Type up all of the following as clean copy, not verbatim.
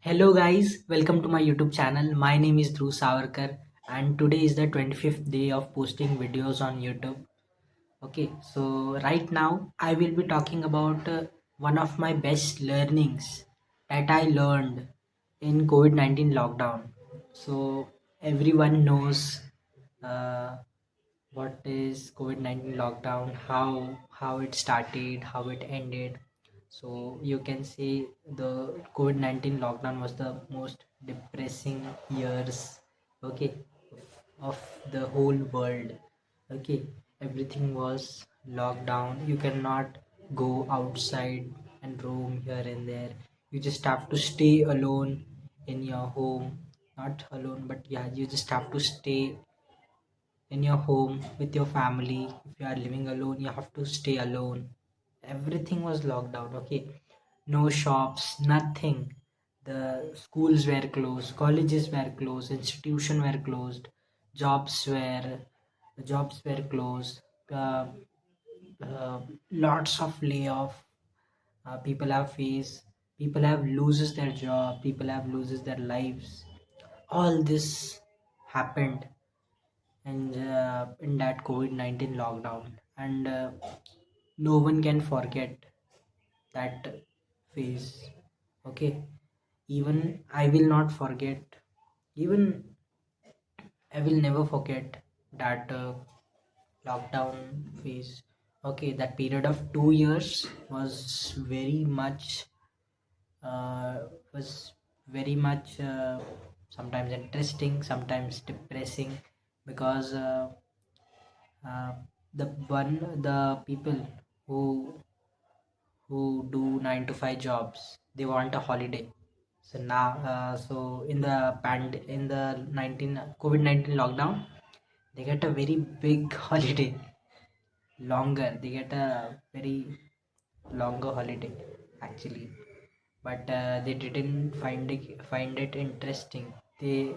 Hello guys, welcome to my YouTube channel. My name is Dhruv Savarkar and today is the 25th day of posting videos on YouTube. Okay, so right now I will be talking about one of my best learnings that I learned in COVID-19 lockdown. So everyone knows uh, what is COVID-19 lockdown, how it started, how it ended. So you can say the COVID-19 lockdown was the most depressing years, okay, of the whole world. Okay, everything was locked down. You cannot go outside and roam here and there. You just have to stay alone in your home. Not alone, but yeah, you just have to stay in your home with your family. If you are living alone, you have to stay alone. Everything was locked down. Okay, no shops, nothing. The schools were closed, colleges were closed, institutions were closed, jobs were closed. uh, Lots of layoff. People have loses their job, people have loses their lives. All this happened in that COVID-19 lockdown, and no one can forget that phase. Okay, even I will not forget. Even I will never forget that lockdown phase. Okay, that period of 2 years uh, was very much sometimes interesting, sometimes depressing, because uh, the people who do 9 to 5 jobs, they want a holiday. So now, so in the 19 COVID-19 lockdown, they get a very big holiday, longer. They get a very longer holiday actually, but they didn't find it interesting. They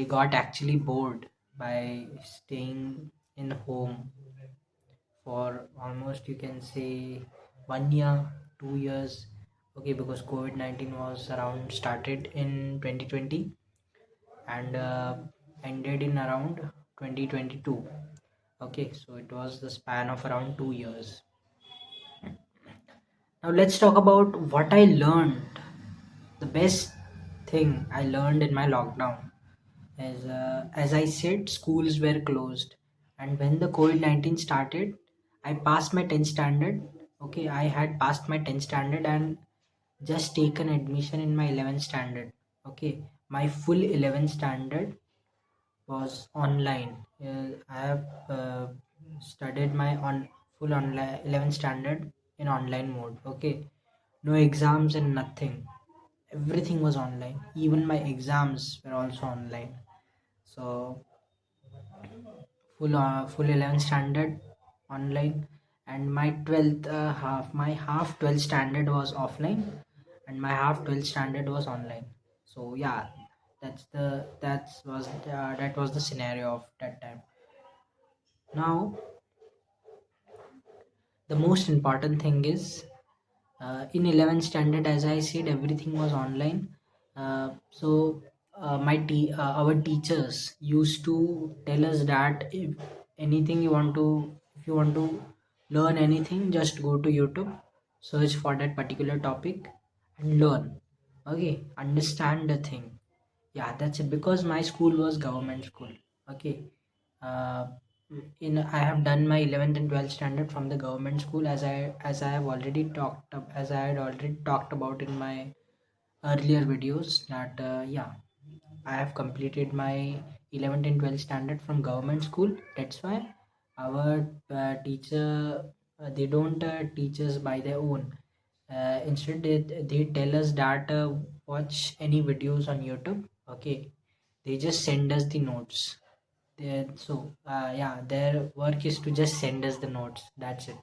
got actually bored by staying in home for almost, you can say, 1 year, 2 years. Okay, because COVID-19 was around started in 2020 and ended in around 2022. Okay, so it was the span of around 2 years. Now let's talk about what I learned. The best thing I learned in my lockdown is, as I said, schools were closed, and when the COVID-19 started, I passed my 10th standard. Okay, I had passed my 10th standard and just taken admission in my 11th standard. Okay, my full 11th standard was online. I have studied my on full online 11th standard in online mode. Okay, no exams and nothing. Everything was online. Even my exams were also online. So full 11th standard online, and my 12th half 12th standard was offline, and my half 12th standard was online. So yeah, that was the scenario of that time. Now the most important thing is, in 11th standard, as I said, everything was online. So our teachers used to tell us that if you want to learn anything, just go to YouTube, search for that particular topic and learn. Okay, understand the thing. Yeah, that's it, because my school was government school. Okay, uh, in I have done my 11th and 12th standard from the government school, as I had already talked about in my earlier videos, that yeah, I have completed my 11th and 12th standard from government school. That's why our teacher, they don't teach us by their own. Instead, they tell us that watch any videos on YouTube. Okay, they just send us the notes. Yeah, their work is to just send us the notes. That's it.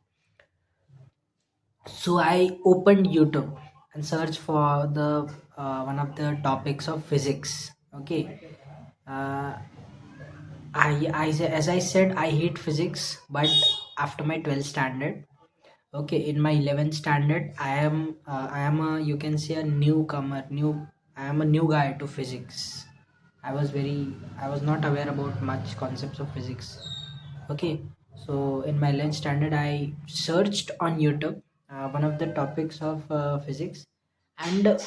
So I opened YouTube and searched for the one of the topics of physics. Okay, uh, as I said, I hate physics, but after my 12th standard, Okay, in my 11th standard, I am a, you can say, a newcomer. I am a new guy to physics. I was not aware about much concepts of physics. Okay, so in my 11th standard, I searched on YouTube one of the topics of physics, and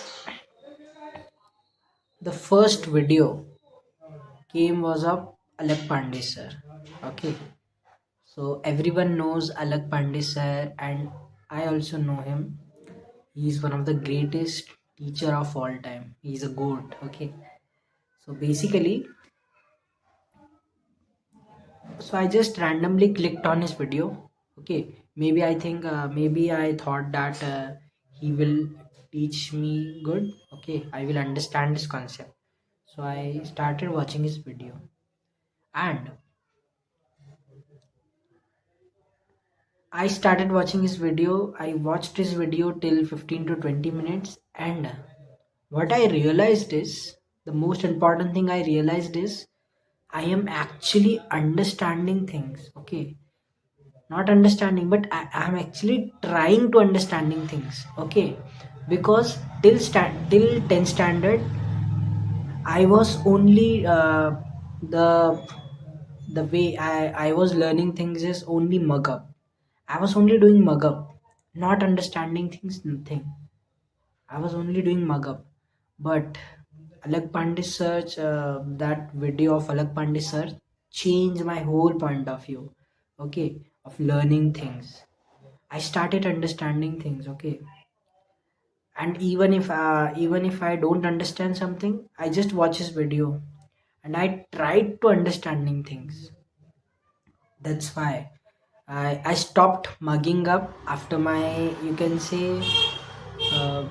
the first video came was of Alak Pandey sir. Okay, so everyone knows Alak Pandey sir, and I also know him. He's one of the greatest teacher of all time. He's a goat. Okay, so basically, so I just randomly clicked on his video. Okay, maybe I thought that he will teach me good. Okay, I will understand his concept. So I started watching his video, and I started watching his video. I watched his video till 15 to 20 minutes, and what I realized is, the most important thing I realized is, I am actually understanding things. Okay, not understanding, but I am actually trying to understanding things. Okay, because till 10 standard, I was only the way I was learning things is only mug up. I was only doing mug up, not understanding things, nothing. I was only doing mug up. But Alak Pandey search, that video of Alak Pandey search changed my whole point of view. Okay, of learning things. I started understanding things. Okay, and even if I don't understand something, I just watch his video, and I tried to understanding things. That's why I stopped mugging up after my, you can say, uh,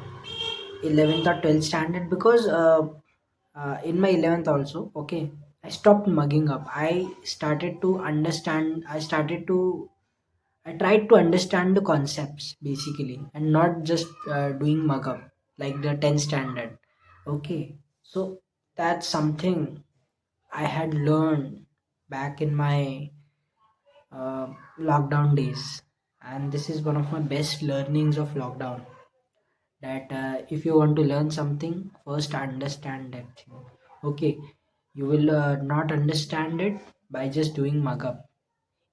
11th or 12th standard, because in my 11th also, okay, I stopped mugging up. I tried to understand the concepts basically, and not just doing mug up like the 10th standard. Okay, so that's something I had learned back in my uh, lockdown days, and this is one of my best learnings of lockdown. That if you want to learn something, first understand that thing. Okay, you will not understand it by just doing mug up.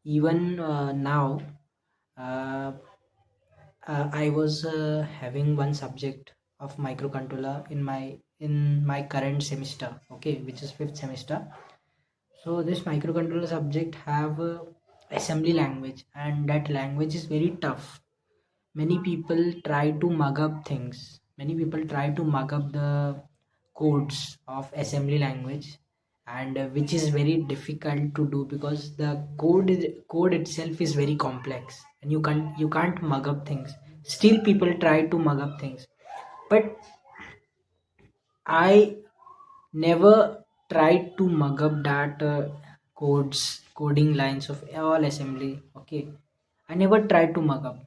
Even now, uh, I was having one subject of microcontroller in my current semester, okay, which is fifth semester. So this microcontroller subject have assembly language, and that language is very tough. Many people try to mug up things. Many people try to mug up the codes of assembly language, and which is very difficult to do, because the code itself is very complex, and you can't mug up things. Still people try to mug up things, but I never tried to mug up that coding lines of all assembly. Okay, I never tried to mug up.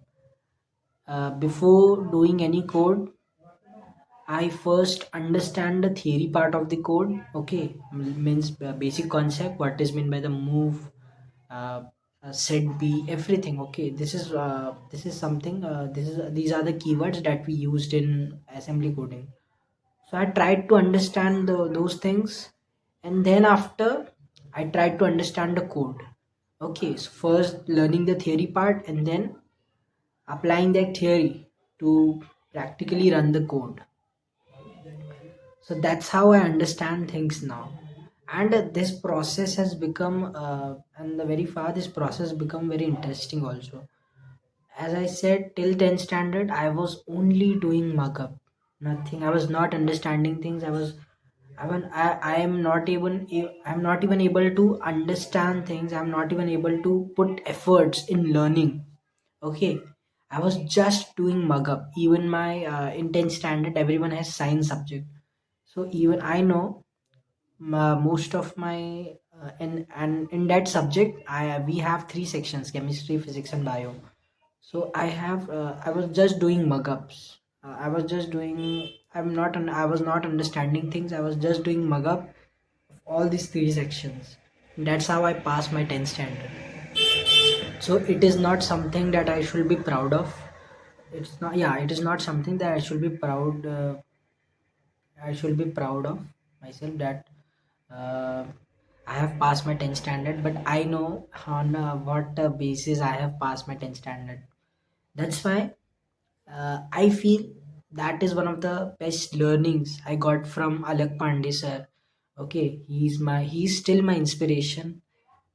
Before doing any code, I first understand the theory part of the code. Okay, means basic concept. What is meant by the move, uh, set b, everything. Okay, this is something. These are the keywords that we used in assembly coding. So I tried to understand those things, and then after I tried to understand the code. Okay, so first learning the theory part, and then applying that theory to practically run the code. So that's how I understand things now. And this process has become and the very far this process become very interesting also. As I said, till 10th standard I was only doing markup, nothing. I was not understanding things. I am not even I'm not even able to understand things. I'm not even able to put efforts in learning. Okay, I was just doing mug up. Even my in 10th standard everyone has science subject. So even I know most of my and in that subject I we have three sections: chemistry, physics, and bio. So I was just doing mug ups. I was not understanding things. I was just doing mug up of all these three sections. That's how I passed my 10th standard. So it is not something that I should be proud of. It's not, yeah, it is not something that I should be proud, I should be proud of myself, that uh, I have passed my 10th standard, but I know on what basis I have passed my 10th standard. That's why I feel that is one of the best learnings I got from Alak Pandey sir. Okay, he's still my inspiration.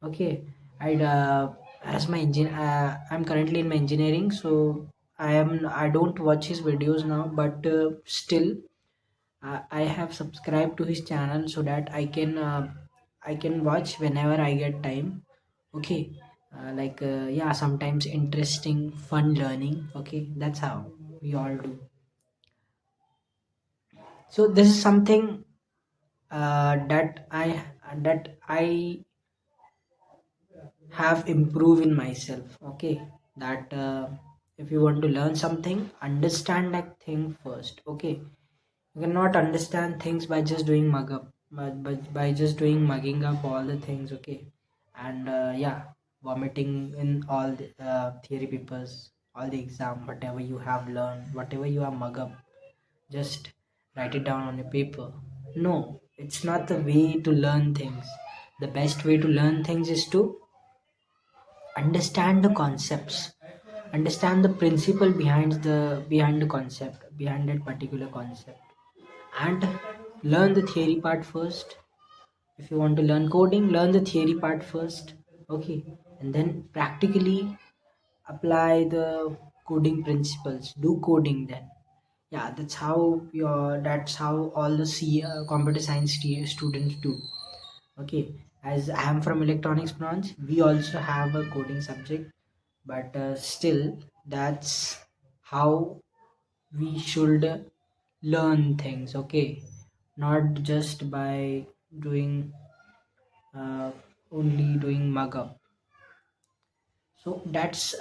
Okay, I'd as my I'm currently in my engineering, so I don't watch his videos now, but still I have subscribed to his channel so that I can watch whenever I get time. Okay, yeah, sometimes interesting, fun learning. Okay, that's how we all do. So this is something that I have improved in myself. Okay, that if you want to learn something, understand that thing first. Okay, you cannot understand things by just doing mug up, but by just doing mugging up all the things. Okay, and yeah, vomiting in all the theory papers, all the exam, whatever you have learned, whatever you have mug up, just write it down on a paper. No, it's not the way to learn things. The best way to learn things is to understand the concepts, understand the principle behind the concept, behind that particular concept, and learn the theory part first. If you want to learn coding, learn the theory part first. Okay, and then practically apply the coding principles, do coding then. Yeah, that's how all the computer science students do. Okay, as I am from electronics branch, we also have a coding subject, but still, that's how we should learn things. Okay, not just by doing uh, only doing mug up. So that's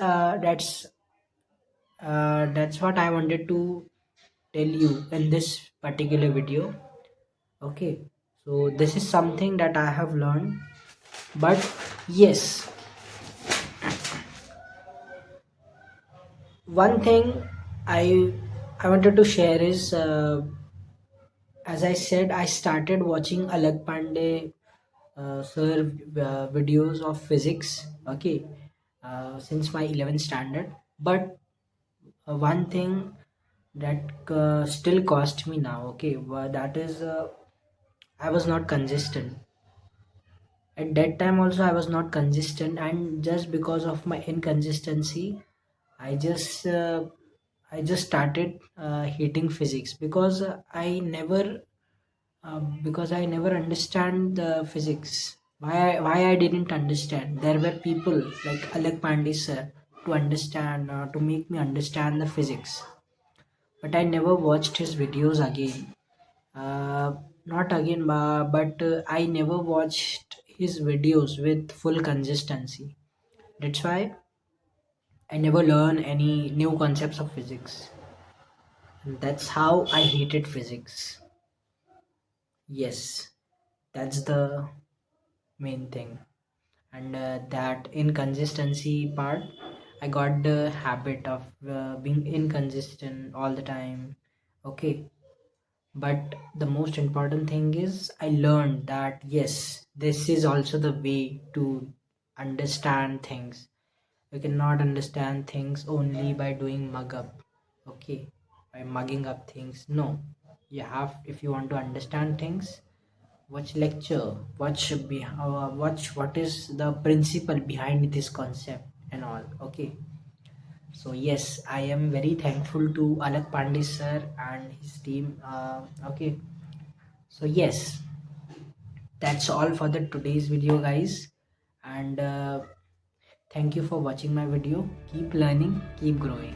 what I wanted to tell you in this particular video. Okay, so this is something that I have learned. But yes, one thing i I wanted to share is, as I said, I started watching Alag Pandey sir videos of physics. Okay, since my 11th standard. But one thing that still cost me now. Okay, that is, I was not consistent. At that time also I was not consistent, and just because of my inconsistency, i just uh, I just started hating physics, because I never understand the physics. Why I didn't understand? There were people like Alek Pandey sir to understand, to make me understand the physics, but I never watched his videos again. uh, Not again, but I never watched his videos with full consistency. That's why I never learn any new concepts of physics, and that's how I hated physics. Yes, that's the main thing. And that inconsistency part, I got the habit of being inconsistent all the time. Okay, but the most important thing is I learned that yes, this is also the way to understand things. You cannot understand things only by doing mug up. Okay, by mugging up things. No, you have, if you want to understand things, watch lecture, watch what is the principle behind this concept and all. Okay, so yes, I am very thankful to Alak Pandey sir and his team. Okay, so yes, that's all for the today's video, guys. And thank you for watching my video. Keep learning, keep growing.